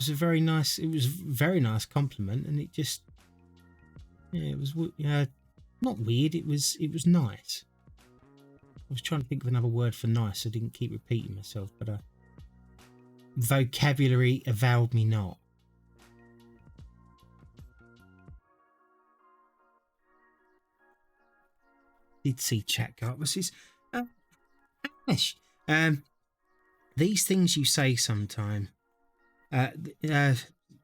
was a very nice. It was a very nice compliment, and it just, yeah, it was not weird. It was nice. I was trying to think of another word for nice. I didn't keep repeating myself, but vocabulary availed me not. Did see chat go up. Was this? Ash, these things you say sometime.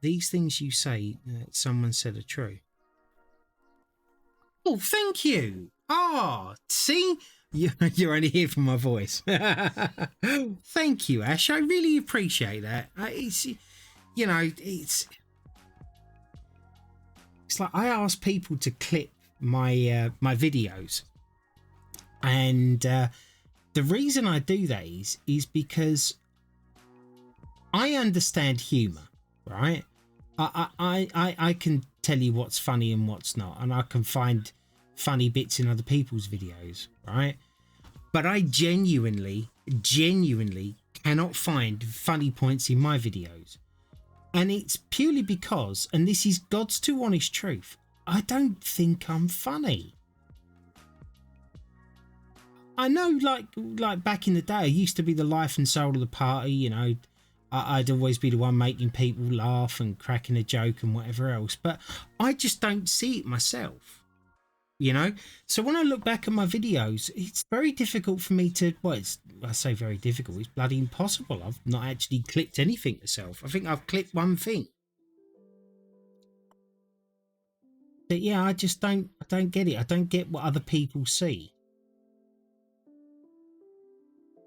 These things you say, someone said are true. Oh, thank you. Ah, see, you're only here for my voice. Thank you, Ash. I really appreciate that. It's, you know, it's like I ask people to clip my my videos, and the reason I do that is because I understand humor, right? I can tell you what's funny and what's not, and I can find funny bits in other people's videos, right? But I genuinely cannot find funny points in my videos. And it's purely because, and this is God's too honest truth, I don't think I'm funny. I know, like back in the day, I used to be the life and soul of the party, you know. I'd always be the one making people laugh and cracking a joke and whatever else, but I just don't see it myself, you know. So when I look back at my videos, it's very difficult for me to, well, I say very difficult, it's bloody impossible. I've not actually clipped anything myself. I think I've clipped one thing. But yeah, I don't get it. I don't get what other people see.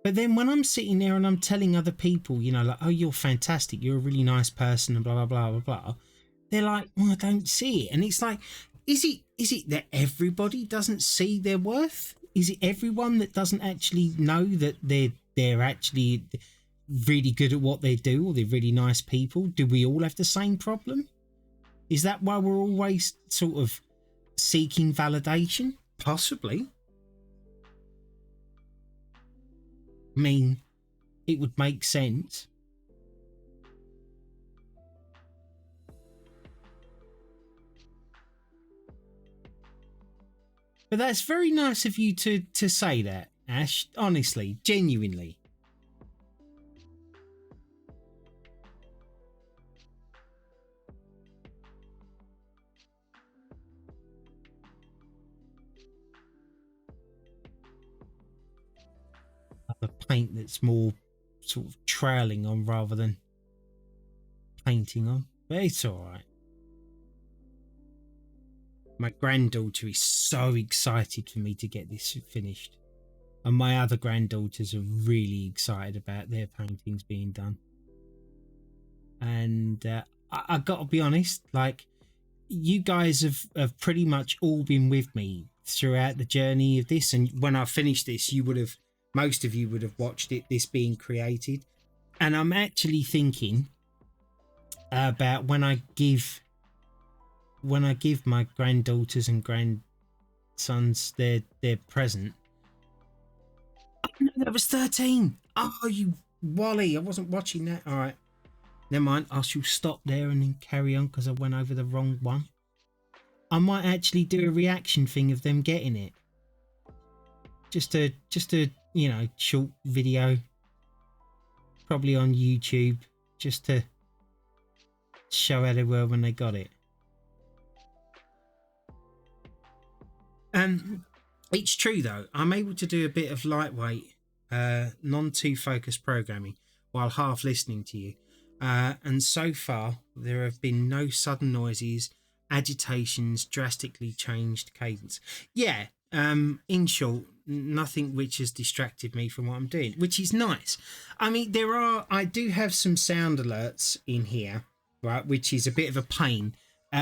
But then when I'm sitting there and I'm telling other people, you know, like, oh, you're fantastic, you're a really nice person, and blah, blah, blah, blah, blah, they're like, well, I don't see it. And it's like, is it that everybody doesn't see their worth? Is it everyone that doesn't actually know that they're actually really good at what they do, or they're really nice people? Do we all have the same problem? Is that why we're always sort of seeking validation? Possibly. I mean, it would make sense. But that's very nice of you to say that, Ash. Honestly, genuinely. The paint that's more sort of trailing on rather than painting on, but it's all right. My granddaughter is so excited for me to get this finished, and my other granddaughters are really excited about their paintings being done. And I gotta be honest, like, you guys have pretty much all been with me throughout the journey of this, and when I finish this, most of you would have watched this being created. And I'm actually thinking about when I give my granddaughters and grandsons their present. Oh, no, that was 13. Oh, you Wally, I wasn't watching that. All right, never mind. I shall stop there and then carry on because I went over the wrong one. I might actually do a reaction thing of them getting it. Just a you know, short video, probably on YouTube, just to show how they were when they got it. It's true though, I'm able to do a bit of lightweight, non too focused programming while half listening to you, and so far there have been no sudden noises, agitations, drastically changed cadence. Yeah, in short, nothing which has distracted me from what I'm doing, which is nice. I mean, I do have some sound alerts in here, right, which is a bit of a pain.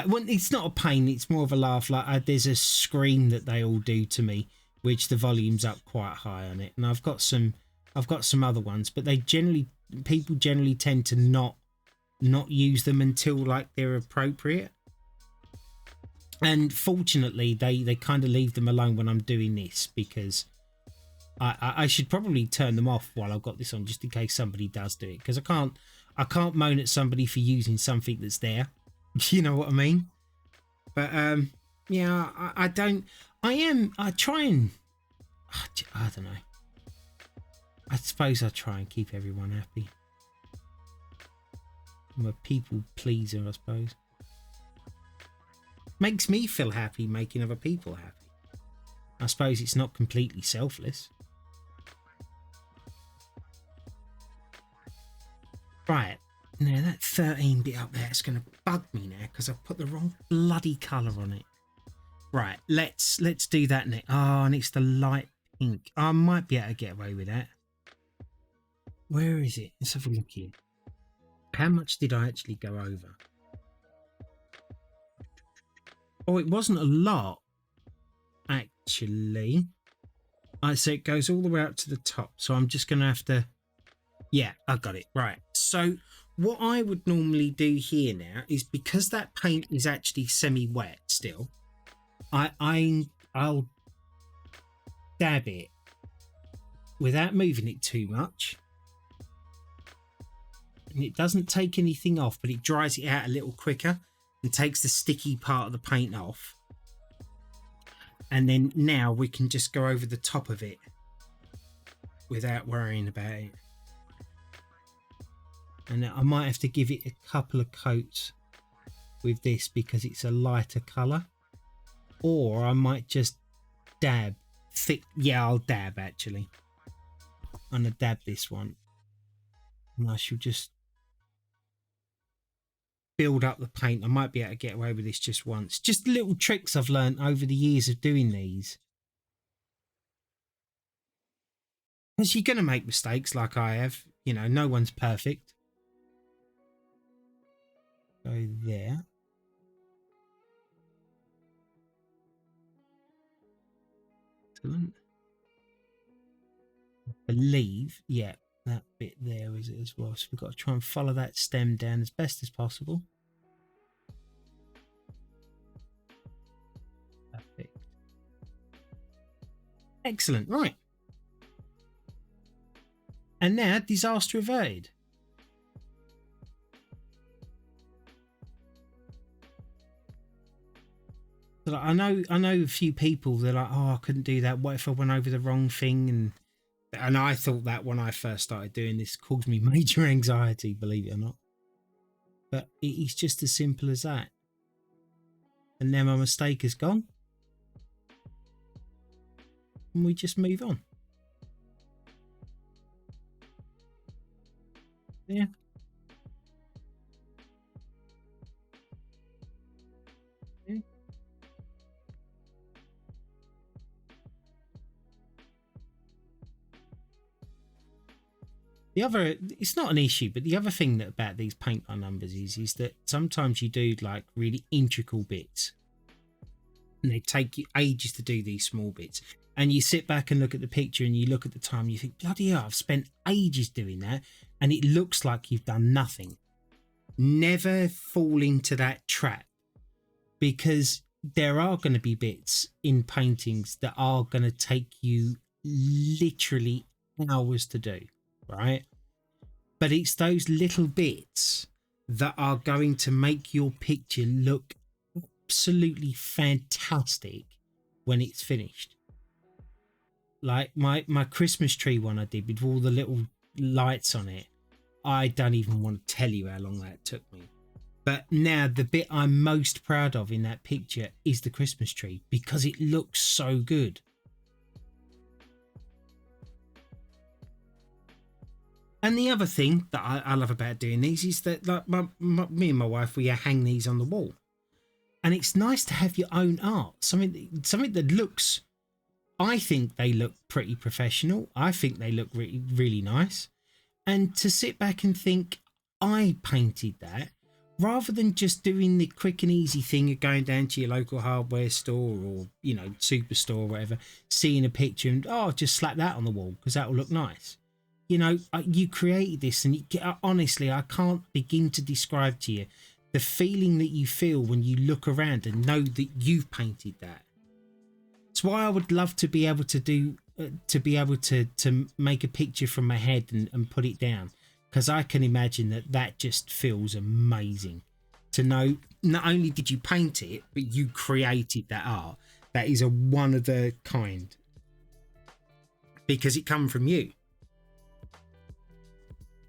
Well, it's not a pain, it's more of a laugh. Like, there's a scream that they all do to me, which the volume's up quite high on it, and I've got some other ones, but people generally tend to not use them until like they're appropriate. And fortunately, they kind of leave them alone when I'm doing this, because I should probably turn them off while I've got this on, just in case somebody does do it, because I can't moan at somebody for using something that's there. You know what I mean? But yeah, I don't. I try and I don't know. I suppose I try and keep everyone happy. I'm a people pleaser, I suppose. Makes me feel happy making other people happy. I suppose it's not completely selfless. Right, now that 13 bit up there is going to bug me now because I've put the wrong bloody colour on it. Right, let's do that next. Oh, and it's the light pink. I might be able to get away with that. Where is it? Let's have a look here. How much did I actually go over? Oh, it wasn't a lot, actually. So it goes all the way up to the top. So I'm just going to have to... Yeah, I got it. Right. So what I would normally do here now is, because that paint is actually semi-wet still, I'll dab it without moving it too much. And it doesn't take anything off, but it dries it out a little quicker and takes the sticky part of the paint off. And then now we can just go over the top of it without worrying about it. And I might have to give it a couple of coats with this because it's a lighter colour. Or I might just dab thick. Yeah, I'll dab actually. I'm going to dab this one. And I shall just build up the paint. I might be able to get away with this just once. Just little tricks I've learned over the years of doing these. Because you're going to make mistakes like I have. You know, no one's perfect. Go there. Excellent. I believe, yeah, that bit there is it as well. So we've got to try and follow that stem down as best as possible. Perfect. Excellent. Right. And now, disaster averted. So I know a few people that are like, oh, I couldn't do that. What if I went over the wrong thing? And I thought that when I first started doing this, caused me major anxiety, believe it or not. But it's just as simple as that. And now my mistake is gone. And we just move on. Yeah. Yeah. The other, it's not an issue, but the other thing that about these paint by numbers is that sometimes you do like really integral bits. And they take you ages to do these small bits. And you sit back and look at the picture and you look at the time and you think, bloody hell, I've spent ages doing that. And it looks like you've done nothing. Never fall into that trap, because there are going to be bits in paintings that are going to take you literally hours to do, right? But it's those little bits that are going to make your picture look absolutely fantastic when it's finished. Like my Christmas tree one I did with all the little lights on it. I don't even want to tell you how long that took me. But now the bit I'm most proud of in that picture is the Christmas tree, because it looks so good. And the other thing that I love about doing these is that, like, me and my wife, we hang these on the wall. And it's nice to have your own art. Something that looks... I think they look pretty professional. I think they look really, really nice. And to sit back and think, I painted that, rather than just doing the quick and easy thing of going down to your local hardware store or, you know, superstore or whatever, seeing a picture and, oh, just slap that on the wall because that will look nice. You know, you created this, and honestly, I can't begin to describe to you the feeling that you feel when you look around and know that you've painted that. It's why I would love to be able to do to be able to make a picture from my head and put it down, because I can imagine that just feels amazing to know not only did you paint it, but you created that art. That is a one of the kind, because it come from you.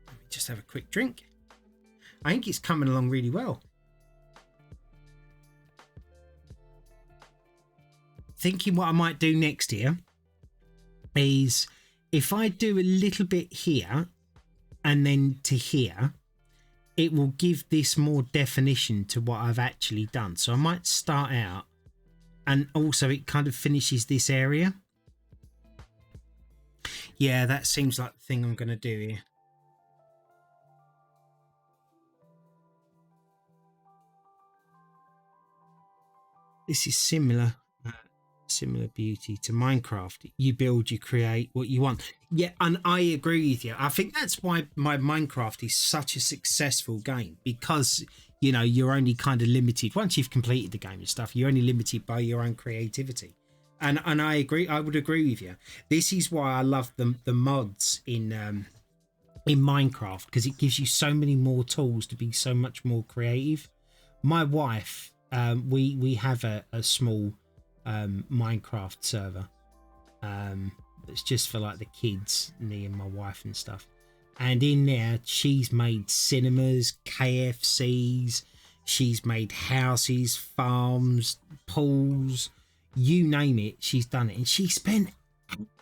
Let me just have a quick drink. I think it's coming along really well. Thinking what I might do next here is, if I do a little bit here and then to here, it will give this more definition to what I've actually done. So I might start out, and also it kind of finishes this area. Yeah, that seems like the thing I'm going to do here. This is similar beauty to Minecraft. You build, you create what you want. Yeah, and I agree with you. I think that's why my Minecraft is such a successful game, because you know, you're only kind of limited once you've completed the game and stuff. You're only limited by your own creativity, and I agree. I would agree with you. This is why I love the mods in Minecraft, because it gives you so many more tools to be so much more creative. My wife, we have a small Minecraft server. It's just for like the kids, me and my wife and stuff. And in there, she's made cinemas, KFCs, she's made houses, farms, pools, you name it, she's done it. And she spent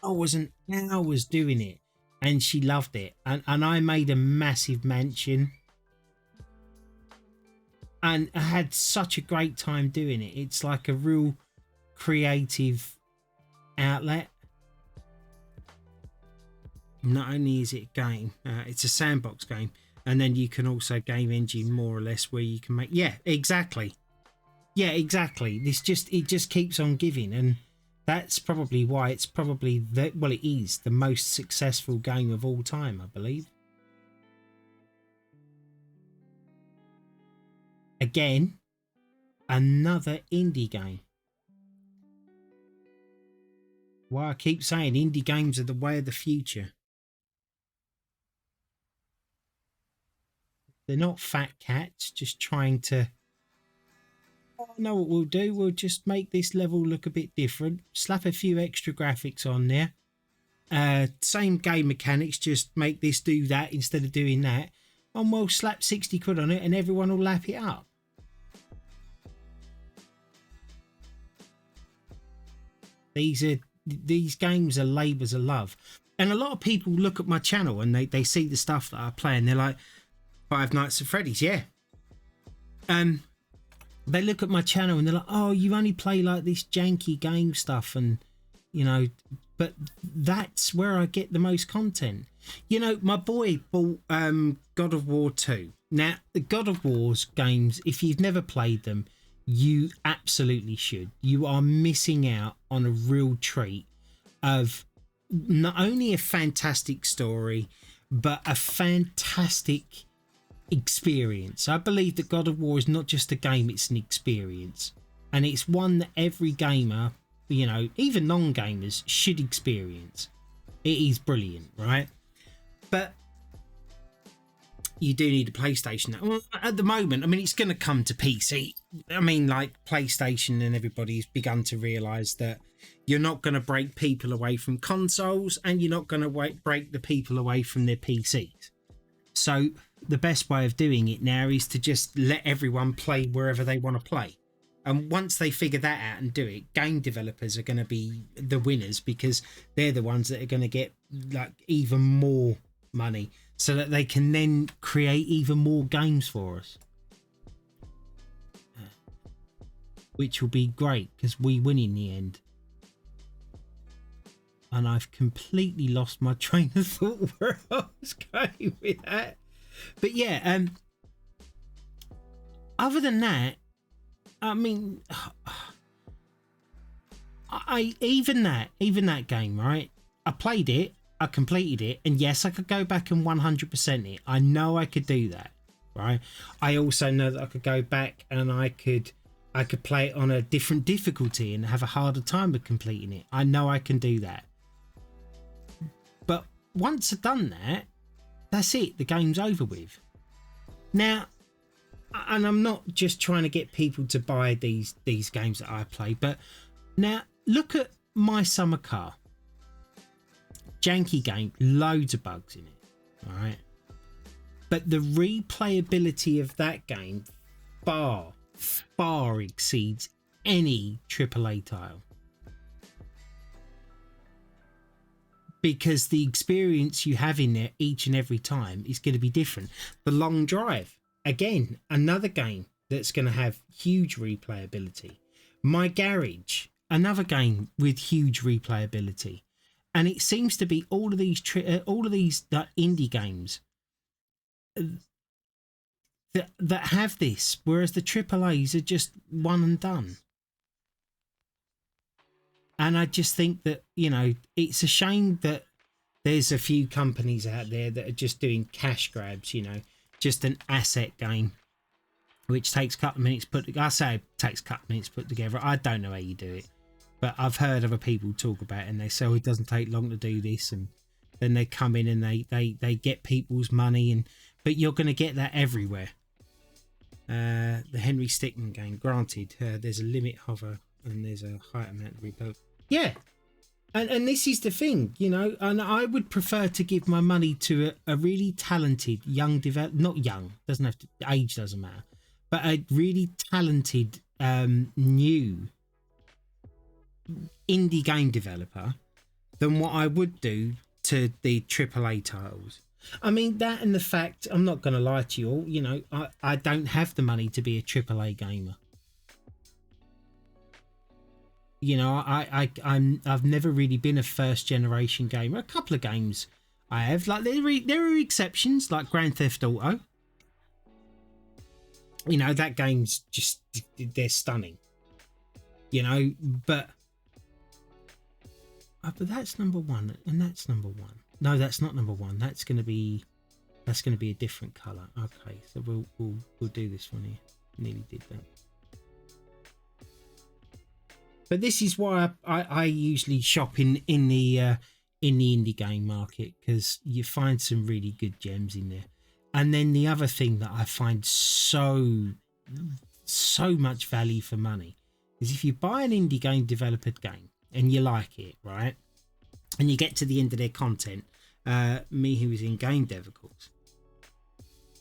hours and hours doing it, and she loved it. And I made a massive mansion, and I had such a great time doing it. It's like a real creative outlet. Not only is it a game, it's a sandbox game, and then you can also game engine more or less, where you can make exactly it just keeps on giving, and that's probably why it's probably it is the most successful game of all time, I believe. Again, another indie game. Why I keep saying indie games are the way of the future. They're not fat cats just trying to, I know what we'll do, we'll just make this level look a bit different, slap a few extra graphics on there, same game mechanics, just make this do that instead of doing that, and we'll slap 60 quid on it and everyone will lap it up. These games are labours of love. And a lot of people look at my channel and they see the stuff that I play and they're like, Five Nights at Freddy's, yeah. They look at my channel and they're like, oh, you only play like this janky game stuff, and you know, but that's where I get the most content. You know, my boy bought God of War 2. Now, the God of War's games, if you've never played them, you absolutely should. You are missing out on a real treat of not only a fantastic story, but a fantastic experience. I believe that God of War is not just a game, it's an experience, and it's one that every gamer, you know, even non-gamers, should experience. It is brilliant, right? But you do need a PlayStation. Well, at the moment, I mean, it's going to come to PC. I mean, like PlayStation, and everybody's begun to realise that you're not going to break people away from consoles, and you're not going to break the people away from their PCs. So the best way of doing it now is to just let everyone play wherever they want to play. And once they figure that out and do it, game developers are going to be the winners, because they're the ones that are going to get like even more money, so that they can then create even more games for us, which will be great because we win in the end. And I've completely lost my train of thought where I was going with that. But yeah, other than that, I mean, even that game, right? I played it, I completed it, and yes, I could go back and 100% it. I know I could do that, right? I also know that I could go back and I could play it on a different difficulty and have a harder time with completing it. I know I can do that. once I've done that, that's it. The game's over with. Now, and I'm not just trying to get people to buy these games that I play, but now look at My Summer Car. Janky game, loads of bugs in it. All right. But the replayability of that game far exceeds any AAA title. Because the experience you have in there each and every time is going to be different. The Long Drive, again, another game that's going to have huge replayability. My Garage, another game with huge replayability. And it seems to be all of these indie games that have this, whereas the AAAs are just one and done. And I just think that, you know, it's a shame that there's a few companies out there that are just doing cash grabs, you know, just an asset game, which takes a couple of minutes I say it takes a couple of minutes to put together. I don't know how you do it, but I've heard other people talk about it and they say, oh, it doesn't take long to do this. And then they come in and they get people's money, but you're going to get that everywhere. The Henry Stickmin game, granted, there's a limit hover and there's a height amount to rebuild. Yeah, and this is the thing, you know, and I would prefer to give my money to a really talented young not young, doesn't have to, age doesn't matter, but a really talented new indie game developer than what I would do to the AAA titles. I mean, that and the fact, I'm not going to lie to you all, you know, I don't have the money to be a AAA gamer. You know, I've never really been a first generation gamer. A couple of games I have, like there are exceptions, like Grand Theft Auto. You know, that game's just, they're stunning. You know, but that's number one, and that's number one. No, that's not number one. That's going to be a different color. Okay, so we'll do this one here. Nearly did that. But this is why I usually shop in the indie game market, because you find some really good gems in there. And then the other thing that I find so much value for money is if you buy an indie game developer game and you like it, right? And you get to the end of their content, me who is in game dev course.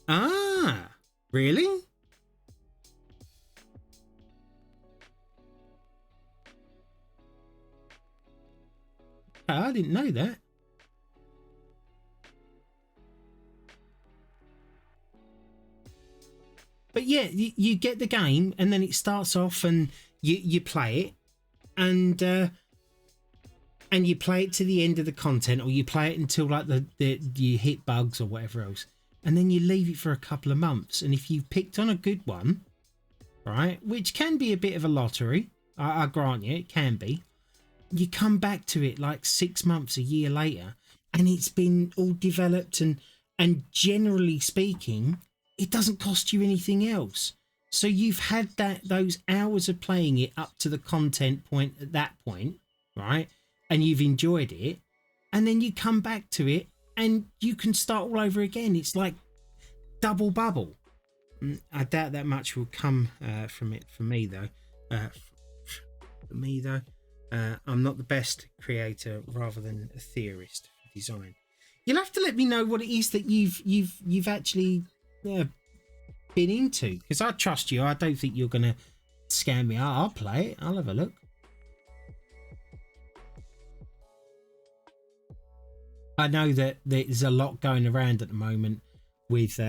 Ah, really? I didn't know that. But yeah, you get the game and then it starts off and you play it and you play it to the end of the content, or you play it until like you hit bugs or whatever else, and then you leave it for a couple of months. And if you've picked on a good one, right, which can be a bit of a lottery, I grant you, it can be, you come back to it like 6 months, a year later, and it's been all developed, and generally speaking, it doesn't cost you anything else. So you've had those hours of playing it up to the content point at that point, right? And you've enjoyed it, and then you come back to it and you can start all over again. It's like double bubble. I doubt that much will come from it for me though. I'm not the best creator, rather than a theorist for design. You'll have to let me know what it is that you've actually been into, because I trust you. I don't think you're gonna scam me. I'll play it. I'll have a look. I know that there's a lot going around at the moment with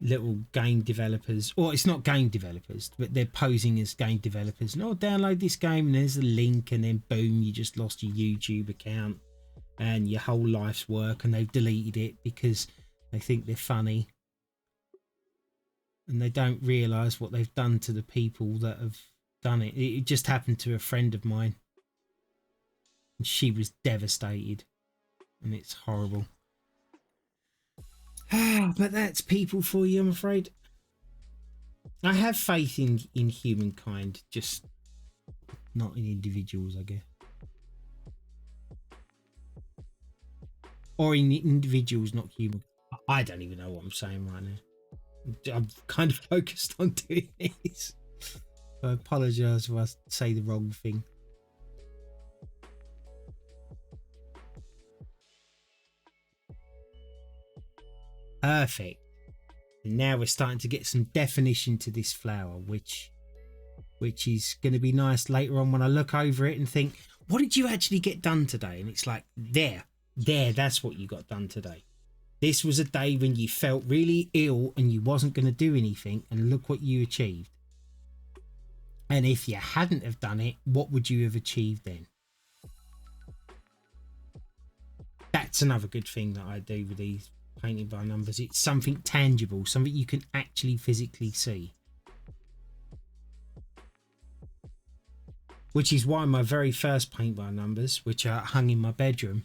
little game developers, or it's not game developers, but they're posing as game developers. And download this game, and there's a link, and then boom, you just lost your YouTube account and your whole life's work, and they've deleted it because they think they're funny, and they don't realise what they've done to the people that have done it. It just happened to a friend of mine, and she was devastated, and it's horrible. But that's people for you, I'm afraid. I have faith in humankind, just not in individuals, I guess. or in individuals, not human. I don't even know what I'm saying right now. I'm kind of focused on doing this. I apologise if I say the wrong thing. Perfect. And now we're starting to get some definition to this flower, which is going to be nice later on when I look over it and think, what did you actually get done today? And it's like, there, that's what you got done today. This was a day when you felt really ill and you wasn't going to do anything, and look what you achieved. And if you hadn't have done it, what would you have achieved then? That's another good thing that I do with these painting by numbers. It's something tangible, something you can actually physically see. Which is why my very first paint by numbers, which are hung in my bedroom,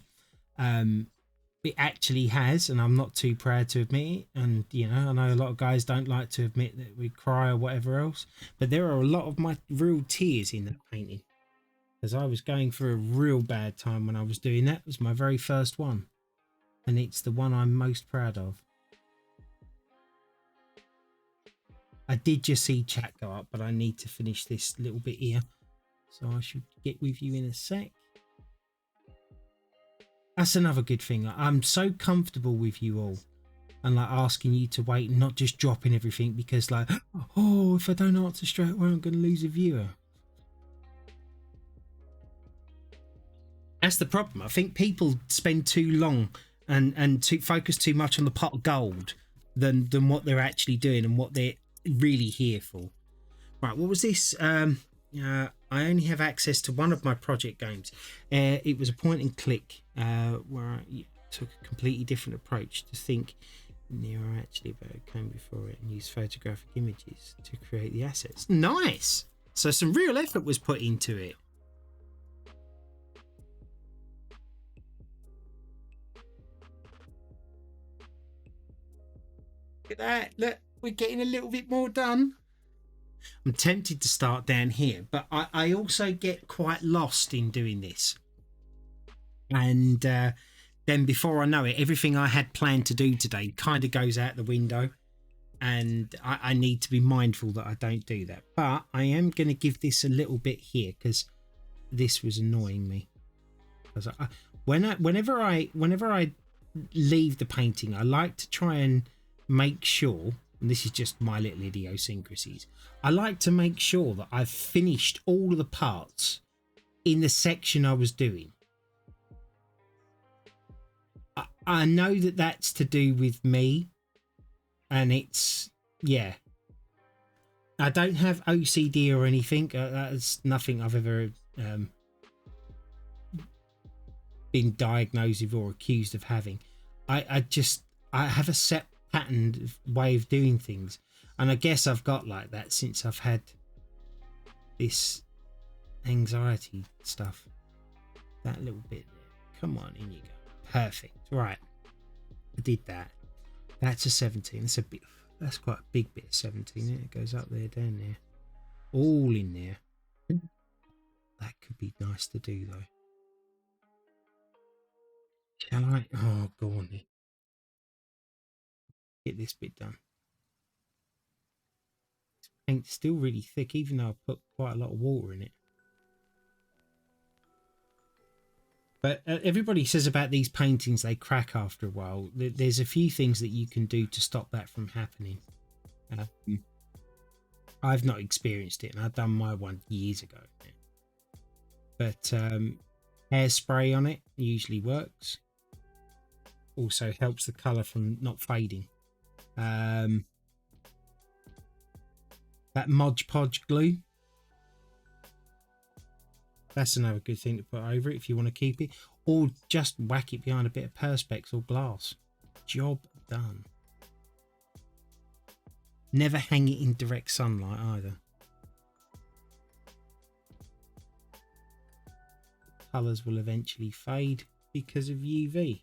it actually has, and I'm not too proud to admit it. And you know, I know a lot of guys don't like to admit that we cry or whatever else, but there are a lot of my real tears in that painting, because I was going through a real bad time when I was doing that. It was my very first one, and it's the one I'm most proud of. I did just see chat go up, but I need to finish this little bit here, so I should get with you in a sec. That's another good thing. I'm so comfortable with you all, and like asking you to wait and not just dropping everything because like, oh, if I don't answer straight away, I'm going to lose a viewer. That's the problem. I think people spend too long and to focus too much on the pot of gold than what they're actually doing and what they're really here for. Right, what was this? I only have access to one of my project games. It was a point and click where I took a completely different approach to think nearer actually about it came before it and use photographic images to create the assets. Nice! So some real effort was put into it. Look at that. Look, we're getting a little bit more done. I'm tempted to start down here, but I also get quite lost in doing this. And then before I know it, everything I had planned to do today kind of goes out the window. And I need to be mindful that I don't do that. But I am going to give this a little bit here because this was annoying me. Because whenever I leave the painting, I like to try and make sure, and this is just my little idiosyncrasies, I like to make sure that I've finished all of the parts in the section I was doing. I know that that's to do with me, and it's, yeah. I don't have OCD or anything. That's nothing I've ever been diagnosed with or accused of having. I have a set patterned way of doing things, and I guess I've got like that since I've had this anxiety stuff. That little bit there. Come on, in you go. Perfect. Right, I did that. That's a 17. That's quite a big bit of 17. It goes up there, down there, all in there. That could be nice to do though. Shall I? Oh, go on then. Get this bit done. This paint's still really thick, even though I've put quite a lot of water in it. But everybody says about these paintings they crack after a while. There's a few things that you can do to stop that from happening. I've not experienced it, and I've done my one years ago. But hairspray on it usually works. Also helps the colour from not fading. That Mod Podge glue. That's another good thing to put over it if you want to keep it. Or just whack it behind a bit of Perspex or glass. Job done. Never hang it in direct sunlight either. Colours will eventually fade because of UV.